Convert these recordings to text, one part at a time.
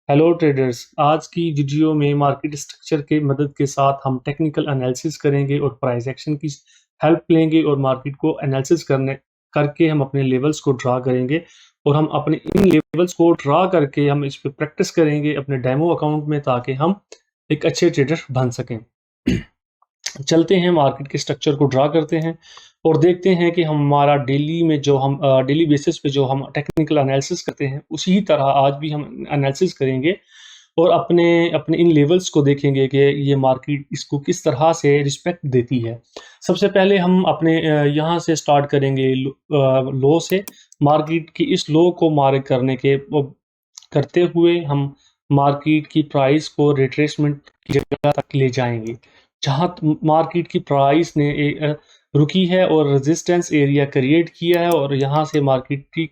Hello traders. आज की video में मार्केट स्ट्रक्चर के मदद के साथ हम टेक्निकल एनालिसिस करेंगे और प्राइस एक्शन की हेल्प लेंगे और मार्केट को एनालिसिस करने करके हम अपने लेवल्स को ड्रा करेंगे और हम अपने इन लेवल्स को ड्रा करके हम इस पे प्रैक्टिस करेंगे अपने डेमो अकाउंट में, ताकि हम एक अच्छे ट्रेडर बन सकें। चलते हैं, मार्केट के स्ट्रक्चर को ड्रा करते हैं और देखते हैं कि हमारा डेली में जो हम डेली बेसिस पे जो हम टेक्निकल एनालिसिस करते हैं उसी तरह आज भी हम एनालिसिस करेंगे और अपने अपने इन लेवल्स को देखेंगे कि ये मार्केट इसको किस तरह से रिस्पेक्ट देती है। सबसे पहले हम अपने यहाँ से स्टार्ट करेंगे लो से। मार्केट की इस लो को मार्क करने के करते हुए हम मार्केट की प्राइस को रिट्रेसमेंट की जगह तक ले जाएंगे, जहां मार्केट की प्राइस ने रुकी है और रेजिस्टेंस एरिया क्रिएट किया है और यहाँ से मार्केट की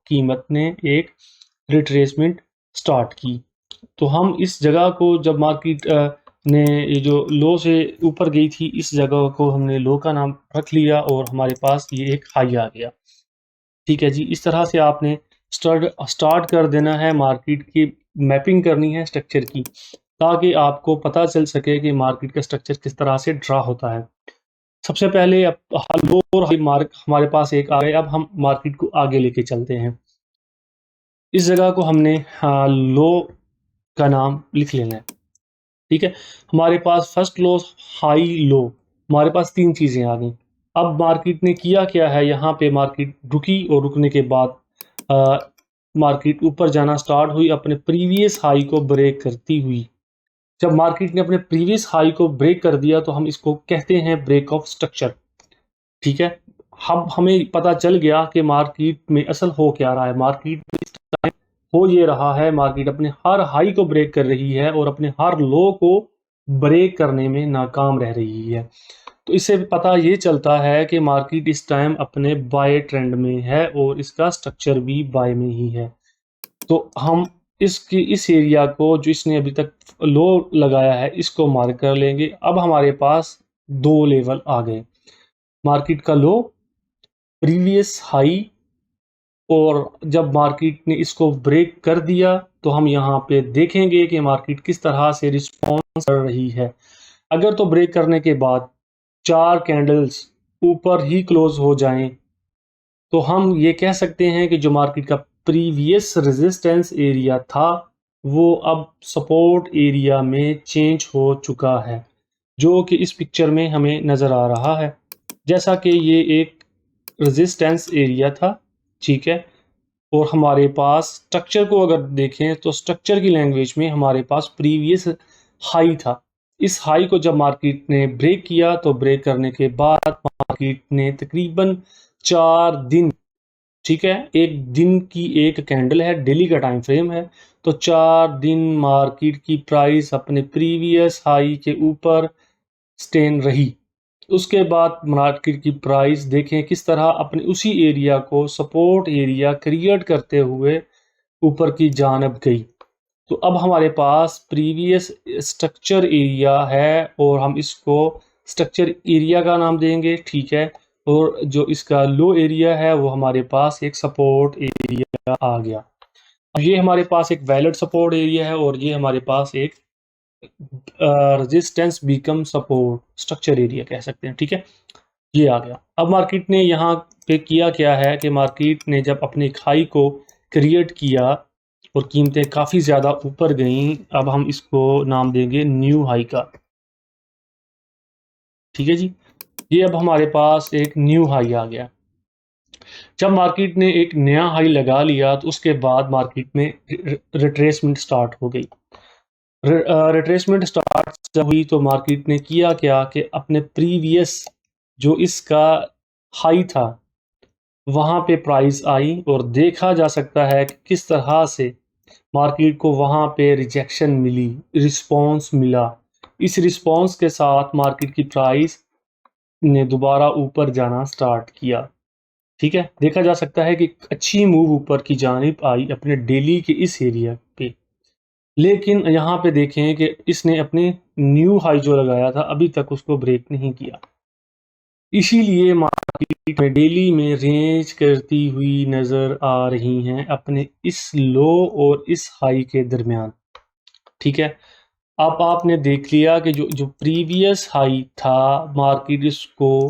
कीमत ने एक रिट्रेसमेंट स्टार्ट की। तो हम इस जगह को, जब मार्केट ने ये जो लो से ऊपर गई थी, इस जगह को हमने लो का नाम रख लिया और हमारे पास ये एक हाई आ गया। ठीक है जी, इस तरह से आपने स्टार्ट कर देना है। मार्केट की मैपिंग करनी है स्ट्रक्चर की, ताकि आपको पता चल सके कि मार्केट का स्ट्रक्चर किस तरह से ड्रा होता है। सबसे पहले अब लो और हाई मार्क हमारे पास एक आ गए। अब हम मार्केट को आगे लेके चलते हैं। इस जगह को हमने लो का नाम लिख लेना है। ठीक है, हमारे पास फर्स्ट लो, हाई, लो, हमारे पास तीन चीजें आ गई। अब मार्केट ने किया क्या है, यहाँ पे मार्केट रुकी और रुकने के बाद मार्केट ऊपर जाना स्टार्ट हुई अपने प्रीवियस हाई को ब्रेक करती हुई। जब मार्केट ने अपने प्रीवियस हाई को ब्रेक कर दिया तो हम इसको कहते हैं ब्रेक ऑफ स्ट्रक्चर। ठीक है, अब हमें पता चल गया कि मार्केट में असल हो क्या रहा है। मार्केट इस टाइम हो ये रहा है, मार्केट अपने हर हाई को ब्रेक कर रही है और अपने हर लो को ब्रेक करने में नाकाम रह रही है। तो इससे पता ये चलता है कि मार्केट इस टाइम अपने बाय ट्रेंड में है और इसका स्ट्रक्चर भी बाय में ही है। तो हम इस एरिया को, जो इसने अभी तक लो लगाया है, इसको मार्क कर लेंगे। अब हमारे पास दो लेवल आ गए, मार्केट का लो, प्रीवियस हाई, और जब मार्केट ने इसको ब्रेक कर दिया तो हम यहाँ पे देखेंगे कि मार्केट किस तरह से रिस्पॉन्स कर रही है। अगर तो ब्रेक करने के बाद चार कैंडल्स ऊपर ही क्लोज हो जाएं तो हम ये कह सकते हैं कि जो मार्केट का प्रीवियस रेजिस्टेंस एरिया था वो अब सपोर्ट एरिया में चेंज हो चुका है, जो कि इस पिक्चर में हमें नज़र आ रहा है। जैसा कि ये एक रेजिस्टेंस एरिया था, ठीक है, और हमारे पास स्ट्रक्चर को अगर देखें तो स्ट्रक्चर की लैंग्वेज में हमारे पास प्रीवियस हाई था। इस हाई को जब मार्केट ने ब्रेक किया तो ब्रेक करने के बाद मार्केट ने तकरीबन 4 दिन, ठीक है, एक दिन की एक कैंडल है, डेली का टाइम फ्रेम है, तो 4 दिन मार्केट की प्राइस अपने प्रीवियस हाई के ऊपर स्टेन रही। उसके बाद मार्केट की प्राइस देखें किस तरह अपने उसी एरिया को सपोर्ट एरिया क्रिएट करते हुए ऊपर की जानब गई। तो अब हमारे पास प्रीवियस स्ट्रक्चर एरिया है और हम इसको स्ट्रक्चर एरिया का नाम देंगे, ठीक है, और जो इसका लो एरिया है वो हमारे पास एक सपोर्ट एरिया आ गया। अब ये हमारे पास एक वैलिड सपोर्ट एरिया है और ये हमारे पास एक resistance become support structure area कह सकते हैं। ठीक है, ये आ गया। अब मार्केट ने यहाँ पे किया क्या है कि मार्केट ने जब अपने हाई को क्रिएट किया और कीमतें काफ़ी ज़्यादा ऊपर गईं, अब हम इसको नाम देंगे न्यू हाई का। ठीक है जी, ये अब हमारे पास एक न्यू हाई आ गया। जब मार्केट ने एक नया हाई लगा लिया तो उसके बाद मार्केट में रिट्रेसमेंट स्टार्ट हो गई। रिट्रेसमेंट स्टार्ट जब हुई तो मार्केट ने किया क्या कि अपने प्रीवियस जो इसका हाई था वहाँ पे प्राइस आई और देखा जा सकता है कि किस तरह से मार्केट को वहाँ पे रिजेक्शन मिली, रिस्पॉन्स मिला। इस रिस्पॉन्स के साथ मार्केट की प्राइस ने दोबारा ऊपर जाना स्टार्ट किया। ठीक है, देखा जा सकता है कि अच्छी मूव ऊपर की जानिब आई अपने डेली के इस एरिया पे। लेकिन यहाँ पे देखें कि इसने अपने न्यू हाई जो लगाया था अभी तक उसको ब्रेक नहीं किया, इसीलिए मार्केट में डेली में रेंज करती हुई नज़र आ रही हैं अपने इस लो और इस हाई के दरमियान। ठीक है। अब आपने देख लिया कि जो जो प्रीवियस हाई था, मार्केट इसको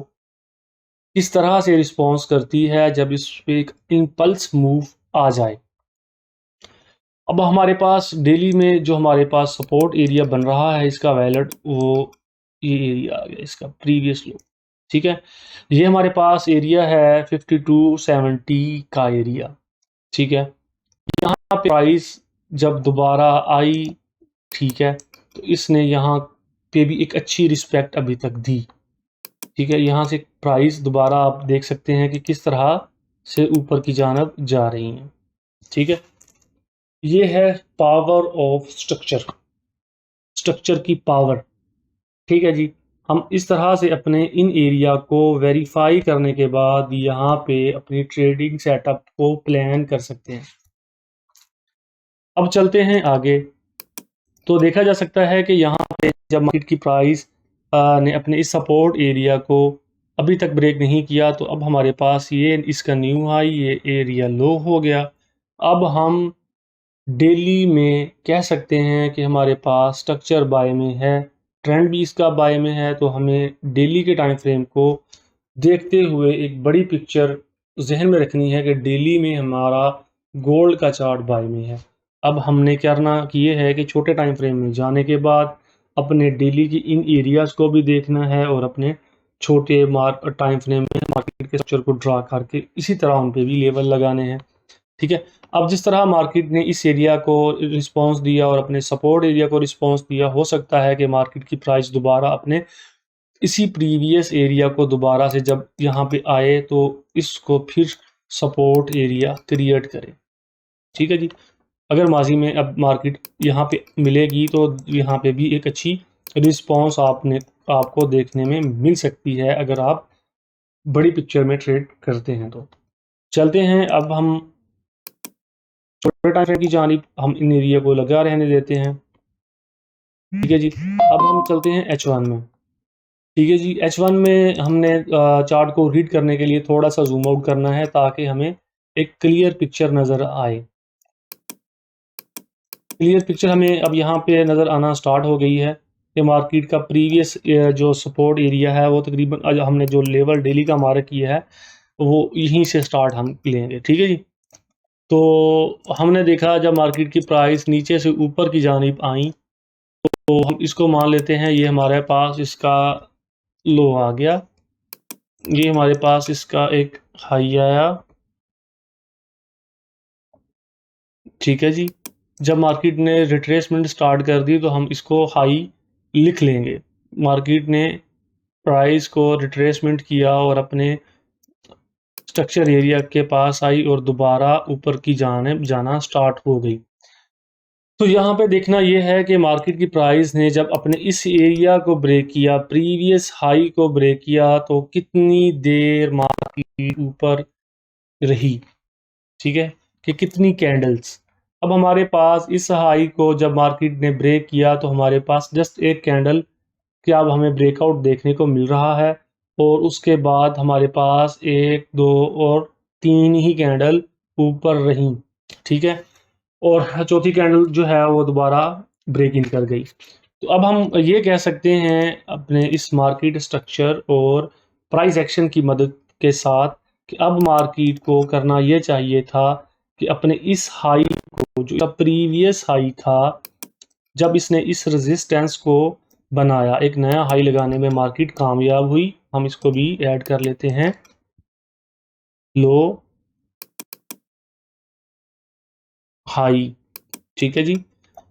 किस तरह से रिस्पॉन्स करती है जब इस पे एक इम्पल्स मूव आ जाए। अब हमारे पास डेली में जो हमारे पास सपोर्ट एरिया बन रहा है इसका वैलिड वो ये एरिया आ गया इसका प्रीवियस लो, ठीक है। ये हमारे पास एरिया है 5270 का एरिया, ठीक है। यहाँ पे प्राइस जब दोबारा आई, ठीक है, तो इसने यहाँ पे भी एक अच्छी रिस्पेक्ट अभी तक दी, ठीक है। यहाँ से प्राइस दोबारा आप देख सकते हैं कि किस तरह से ऊपर की जानब जा रही हैं, ठीक है। ये है पावर ऑफ स्ट्रक्चर, स्ट्रक्चर की पावर, ठीक है जी। हम इस तरह से अपने इन एरिया को वेरीफाई करने के बाद यहाँ पे अपनी ट्रेडिंग सेटअप को प्लान कर सकते हैं। अब चलते हैं आगे। तो देखा जा सकता है कि यहाँ पे जब मार्केट की प्राइस ने अपने इस सपोर्ट एरिया को अभी तक ब्रेक नहीं किया, तो अब हमारे पास ये इसका न्यू हाई, ये एरिया लो हो गया। अब हम डेली में कह सकते हैं कि हमारे पास स्ट्रक्चर बाय में है, ट्रेंड भी इसका बाय में है, तो हमें डेली के टाइम फ्रेम को देखते हुए एक बड़ी पिक्चर जहन में रखनी है कि डेली में हमारा गोल्ड का चार्ट बाय में है। अब हमने करना कि ये है कि छोटे टाइम फ्रेम में जाने के बाद अपने डेली की इन एरियाज़ को भी देखना है और अपने छोटे टाइम फ्रेम में मार्केट के स्ट्रक्चर को ड्रा करके इसी तरह उन पे भी लेवल लगाने हैं, ठीक है। अब जिस तरह मार्केट ने इस एरिया को रिस्पांस दिया और अपने सपोर्ट एरिया को रिस्पांस दिया, हो सकता है कि मार्केट की प्राइस दोबारा अपने इसी प्रीवियस एरिया को दोबारा से जब यहाँ पे आए तो इसको फिर सपोर्ट एरिया क्रिएट करे, ठीक है जी। अगर माजी में अब मार्केट यहाँ पे मिलेगी तो यहाँ पे भी एक अच्छी रिस्पांस आपको देखने में मिल सकती है अगर आप बड़ी पिक्चर में ट्रेड करते हैं। तो चलते हैं अब हम छोटे टाइम फ्रेम की जानिब, हम इन एरिया को लगा रहने देते हैं, ठीक है जी। अब हम चलते हैं H1 में, ठीक है जी। H1 में हमने चार्ट को रीड करने के लिए थोड़ा सा जूम आउट करना है ताकि हमें एक क्लियर पिक्चर नज़र आए। क्लियर पिक्चर हमें अब यहाँ पे नज़र आना स्टार्ट हो गई है कि मार्केट का प्रीवियस जो सपोर्ट एरिया है वो तकरीबन आज हमने जो लेवल डेली का मार्क किया है वो यहीं से स्टार्ट हम लेंगे, ठीक है जी। तो हमने देखा जब मार्केट की प्राइस नीचे से ऊपर की जानिब आई तो हम इसको मान लेते हैं ये हमारे पास इसका लो आ गया, ये हमारे पास इसका एक हाई आया, ठीक है जी। जब मार्केट ने रिट्रेसमेंट स्टार्ट कर दी तो हम इसको हाई लिख लेंगे। मार्केट ने प्राइस को रिट्रेसमेंट किया और अपने स्ट्रक्चर एरिया के पास आई और दोबारा ऊपर की जानिब जाना स्टार्ट हो गई। तो यहाँ पे देखना ये है कि मार्केट की प्राइस ने जब अपने इस एरिया को ब्रेक किया, प्रीवियस हाई को ब्रेक किया, तो कितनी देर मार्केट ऊपर रही, ठीक है, कि कितनी कैंडल्स। अब हमारे पास इस हाई को जब मार्केट ने ब्रेक किया तो हमारे पास जस्ट एक कैंडल कि अब हमें ब्रेकआउट देखने को मिल रहा है और उसके बाद हमारे पास 1, 2 और 3 ही कैंडल ऊपर रहीं, ठीक है, और चौथी कैंडल जो है वो दोबारा ब्रेक इन कर गई। तो अब हम ये कह सकते हैं अपने इस मार्केट स्ट्रक्चर और प्राइस एक्शन की मदद के साथ कि अब मार्केट को करना ये चाहिए था कि अपने इस हाई को जो प्रीवियस हाई था, जब इसने इस रेजिस्टेंस को बनाया, एक नया हाई लगाने में मार्केट कामयाब हुई। हम इसको भी ऐड कर लेते हैं, लो हाई, ठीक है जी।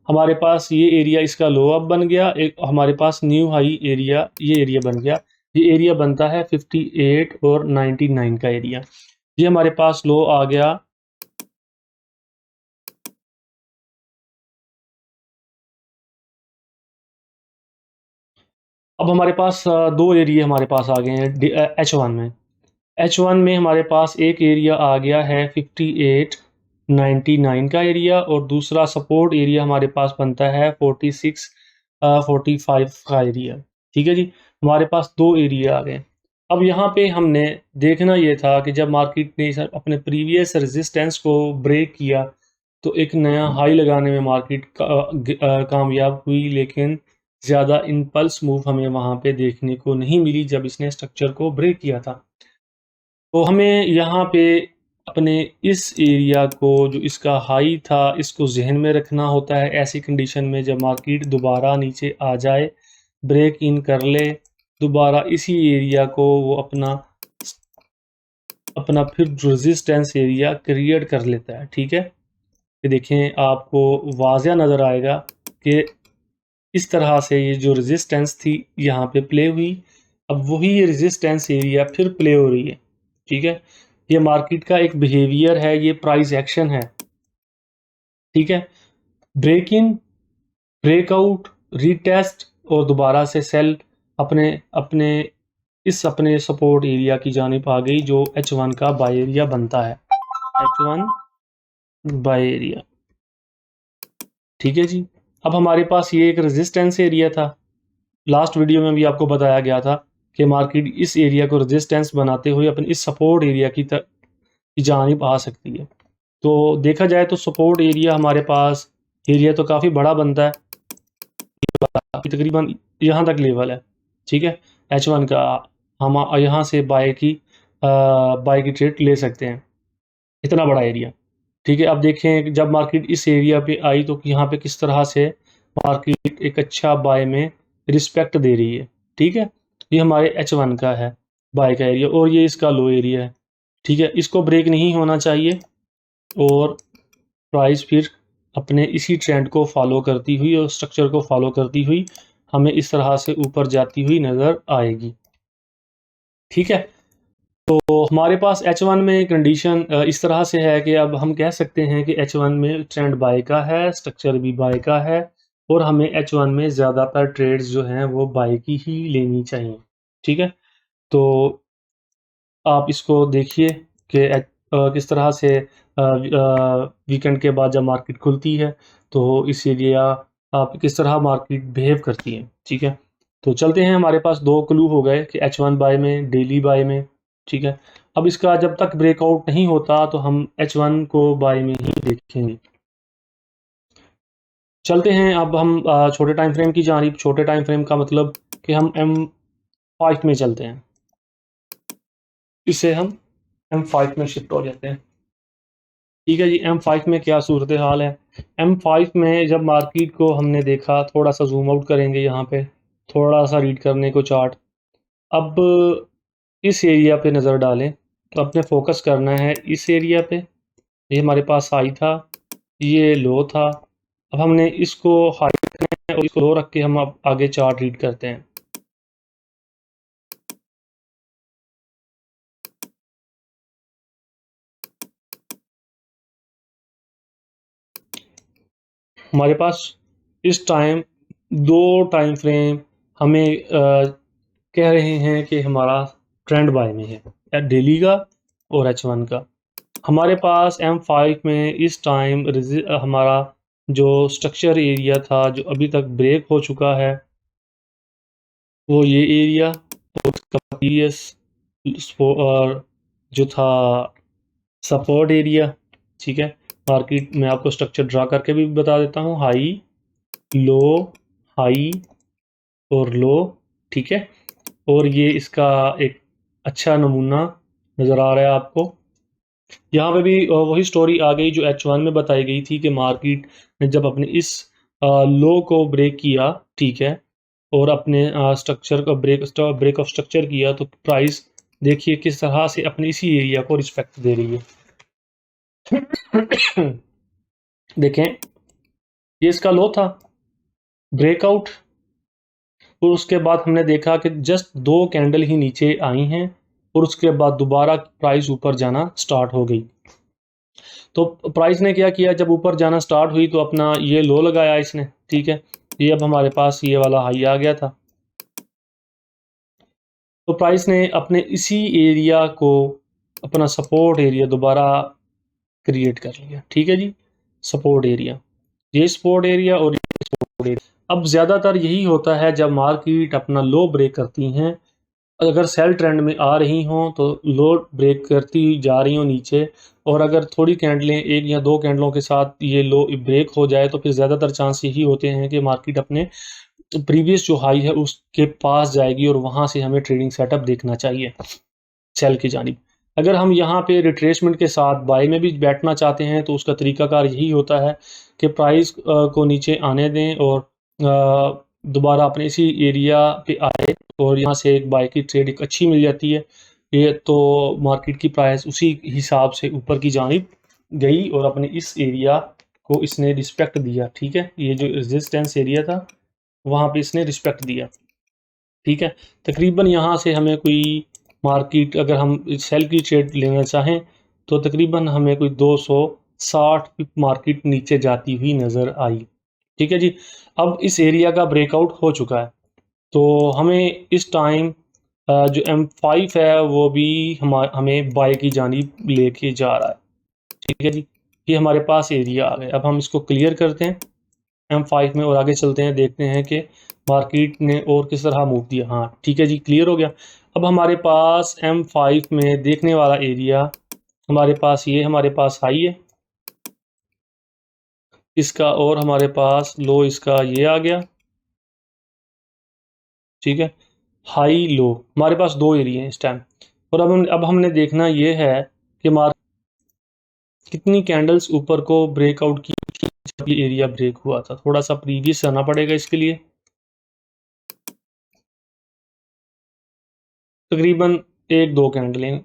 हमारे पास ये एरिया इसका लो अप बन गया, एक हमारे पास न्यू हाई एरिया ये एरिया बन गया। ये एरिया बनता है 58 और 99 का एरिया। ये हमारे पास लो आ गया, अब हमारे पास दो एरिया हमारे पास आ गए हैं H1 में। H1 में हमारे पास एक एरिया आ गया है 58 99 का एरिया और दूसरा सपोर्ट एरिया हमारे पास बनता है 46 45 का एरिया, ठीक है जी। हमारे पास दो एरिया आ गए। अब यहाँ पे हमने देखना ये था कि जब मार्केट ने अपने प्रीवियस रेजिस्टेंस को ब्रेक किया तो एक नया हाई लगाने में मार्केट कामयाब हुई, लेकिन ज़्यादा इम्पल्स मूव हमें वहाँ पे देखने को नहीं मिली जब इसने स्ट्रक्चर को ब्रेक किया था। तो हमें यहाँ पे अपने इस एरिया को, जो इसका हाई था, इसको ज़हन में रखना होता है ऐसी कंडीशन में जब मार्केट दोबारा नीचे आ जाए, ब्रेक इन कर ले, दोबारा इसी एरिया को वो अपना अपना फिर रेजिस्टेंस एरिया क्रिएट कर लेता है। ठीक है, ये देखें, आपको वाज़ह नज़र आएगा कि इस तरह से ये जो रेजिस्टेंस थी यहाँ पे प्ले हुई, अब वही ये रेजिस्टेंस एरिया फिर प्ले हो रही है। ठीक है, ये मार्केट का एक बिहेवियर है, ये प्राइस एक्शन है। ठीक है, ब्रेक इन, ब्रेकआउट, रीटेस्ट और दोबारा से सेल अपने अपने अपने सपोर्ट एरिया की जानिब आ गई, जो H1 का बाय एरिया बनता है। H1 by area. ठीक है जी, अब हमारे पास ये एक रेजिस्टेंस एरिया था। लास्ट वीडियो में भी आपको बताया गया था कि मार्केट इस एरिया को रेजिस्टेंस बनाते हुए अपने इस सपोर्ट एरिया की जानिब आ सकती है। तो देखा जाए तो सपोर्ट एरिया हमारे पास एरिया तो काफ़ी बड़ा बनता है, तकरीबन यहाँ तक लेवल है। ठीक है, H1 का हम यहाँ से बाय की ट्रेड ले सकते हैं, इतना बड़ा एरिया। ठीक है, अब देखें जब मार्केट इस एरिया पे आई तो यहाँ पे किस तरह से मार्केट एक अच्छा बाय में रिस्पेक्ट दे रही है। ठीक है, ये हमारे H1 का है बाय का एरिया और ये इसका लो एरिया है। ठीक है, इसको ब्रेक नहीं होना चाहिए और प्राइस फिर अपने इसी ट्रेंड को फॉलो करती हुई और स्ट्रक्चर को फॉलो करती हुई हमें इस तरह से ऊपर जाती हुई नज़र आएगी। ठीक है, तो हमारे पास H1 में कंडीशन इस तरह से है कि अब हम कह सकते हैं कि H1 में ट्रेंड बाय का है, स्ट्रक्चर भी बाय का है और हमें H1 में ज़्यादातर ट्रेड्स जो हैं वो बाय की ही लेनी चाहिए। ठीक है, तो आप इसको देखिए कि किस तरह से वीकेंड के बाद जब मार्केट खुलती है तो इस एरिया आप किस तरह मार्केट बिहेव करती है। ठीक है, तो चलते हैं, हमारे पास दो क्लू हो गए कि H1 बाय में, डेली बाय में। ठीक है, अब इसका जब तक ब्रेकआउट नहीं होता तो हम H1 को बाय में ही देखेंगे। चलते हैं अब हम छोटे टाइम फ्रेम की जानिब। छोटे टाइम फ्रेम का मतलब कि हम M5 में चलते हैं, इससे हम M5 में शिफ्ट हो जाते हैं। ठीक है जी, M5 में क्या सूरत हाल है। M5 में जब मार्केट को हमने देखा, थोड़ा सा जूम आउट करेंगे यहाँ पे, थोड़ा सा रीड करने को चार्ट। अब इस एरिया पे नज़र डालें तो अपने फोकस करना है इस एरिया पे। ये हमारे पास हाई था, ये लो था। अब हमने इसको हाई रखना है और इसको लो रख के हम अब आगे चार्ट रीड करते हैं। हमारे पास इस टाइम दो टाइम फ्रेम हमें कह रहे हैं कि हमारा ट्रेंड बाय में है, डेली का और H1 का। हमारे पास M5 में इस टाइम हमारा जो स्ट्रक्चर एरिया था जो अभी तक ब्रेक हो चुका है वो ये एरिया और उसका प्रीवियस और जो था सपोर्ट एरिया। ठीक है, मार्केट में आपको स्ट्रक्चर ड्रा करके भी बता देता हूँ, हाई लो, हाई और लो। ठीक है, और ये इसका एक अच्छा नमूना नज़र आ रहा है आपको। यहाँ पे भी वही स्टोरी आ गई जो H1 में बताई गई थी कि मार्केट ने जब अपने इस लो को ब्रेक किया, ठीक है, और अपने स्ट्रक्चर का ब्रेक ऑफ स्ट्रक्चर किया तो प्राइस देखिए किस तरह से अपने इसी एरिया को रिस्पेक्ट दे रही है। देखें, ये इसका लो था, ब्रेकआउट, और उसके बाद हमने देखा कि जस्ट दो कैंडल ही नीचे आई हैं और उसके बाद दोबारा प्राइस ऊपर जाना स्टार्ट हो गई। तो प्राइस ने क्या किया, जब ऊपर जाना स्टार्ट हुई तो अपना ये लो लगाया इसने। ठीक है, ये अब हमारे पास ये वाला हाई आ गया था, तो प्राइस ने अपने इसी एरिया को अपना सपोर्ट एरिया दोबारा क्रिएट कर लिया। ठीक है जी, सपोर्ट एरिया, ये सपोर्ट एरिया और ये सपोर्ट एरिया। अब ज़्यादातर यही होता है जब मार्केट अपना लो ब्रेक करती हैं अगर सेल ट्रेंड में आ रही हों तो लो ब्रेक करती हुई जा रही हों नीचे, और अगर थोड़ी कैंडलें 1 या 2 कैंडलों के साथ ये लो ब्रेक हो जाए तो फिर ज़्यादातर चांस यही होते हैं कि मार्केट अपने प्रीवियस जो हाई है उसके पास जाएगी और वहाँ से हमें ट्रेडिंग सेटअप देखना चाहिए सेल की जानिब। अगर हम यहाँ पे रिट्रेसमेंट के साथ बाय में भी बैठना चाहते हैं तो उसका तरीकाकार यही होता है कि प्राइस को नीचे आने दें और दोबारा अपने इसी एरिया पे आए और यहाँ से एक बाय की ट्रेड एक अच्छी मिल जाती है। ये तो मार्केट की प्राइस उसी हिसाब से ऊपर की जानिब गई और अपने इस एरिया को इसने रिस्पेक्ट दिया, ठीक है। ये जो रेजिस्टेंस एरिया था वहाँ पे इसने रिस्पेक्ट दिया, ठीक है। तकरीबन यहाँ से हमें कोई मार्केट, अगर हम सेल की ट्रेड लेना चाहें तो तकरीबन हमें कोई 260 मार्केट नीचे जाती हुई नज़र आई, ठीक है जी। अब इस एरिया का ब्रेकआउट हो चुका है तो हमें इस टाइम जो M5 है वो भी हमें बाय की जानिब लेके जा रहा है, ठीक है जी। ये हमारे पास एरिया आ गया। अब हम इसको क्लियर करते हैं M5 में और आगे चलते हैं, देखते हैं कि मार्केट ने और किस तरह मूव दिया। हाँ ठीक है जी, क्लियर हो गया। अब हमारे पास M5 में देखने वाला एरिया हमारे पास ये हमारे पास हाई है इसका, और हमारे पास लो इसका ये आ गया, ठीक है। हाई लो हमारे पास 2 एरिया हैं इस टाइम। और अब हमने देखना ये है कि मार्केट कितनी कैंडल्स ऊपर को ब्रेकआउट की थी जब ये एरिया ब्रेक हुआ था। थोड़ा सा प्रीवियस आना पड़ेगा इसके लिए। तकरीबन 1-2 कैंडलें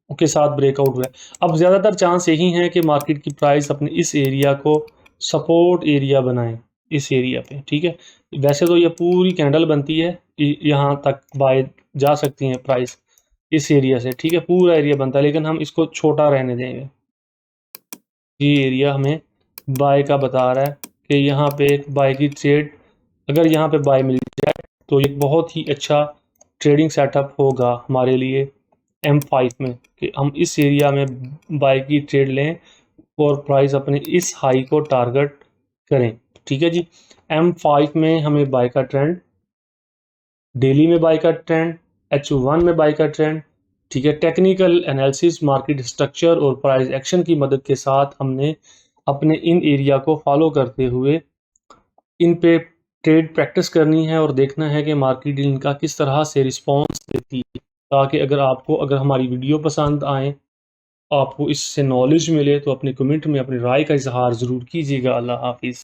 के साथ ब्रेकआउट हुआ है। अब ज़्यादातर चांस यही है कि मार्केट की प्राइस अपने इस एरिया को सपोर्ट एरिया बनाए, इस एरिया पे, ठीक है। वैसे तो ये पूरी कैंडल बनती है, यहाँ तक बाय जा सकती हैं प्राइस इस एरिया से, ठीक है। पूरा एरिया बनता है लेकिन हम इसको छोटा रहने देंगे। ये एरिया हमें बाय का बता रहा है कि यहाँ पे एक बाय की ट्रेड, अगर यहाँ पे बाय मिल जाए तो ये बहुत ही अच्छा ट्रेडिंग सेटअप होगा हमारे लिए M5 में, कि हम इस एरिया में बाय की ट्रेड लें और प्राइस अपने इस हाई को टारगेट करें, ठीक है जी। M5 में हमें बाय का ट्रेंड, डेली में बाय का ट्रेंड, H1 में बाय का ट्रेंड, ठीक है। टेक्निकल एनालिसिस, मार्केट स्ट्रक्चर और प्राइस एक्शन की मदद के साथ हमने अपने इन एरिया को फॉलो करते हुए इन पे ट्रेड प्रैक्टिस करनी है और देखना है कि मार्केट इनका किस तरह से रिस्पॉन्स देती है, ताकि अगर हमारी वीडियो पसंद आए, आपको इससे नॉलेज मिले तो अपने कमेंट में अपनी राय का इजहार ज़रूर कीजिएगा। अल्लाह हाफिज़।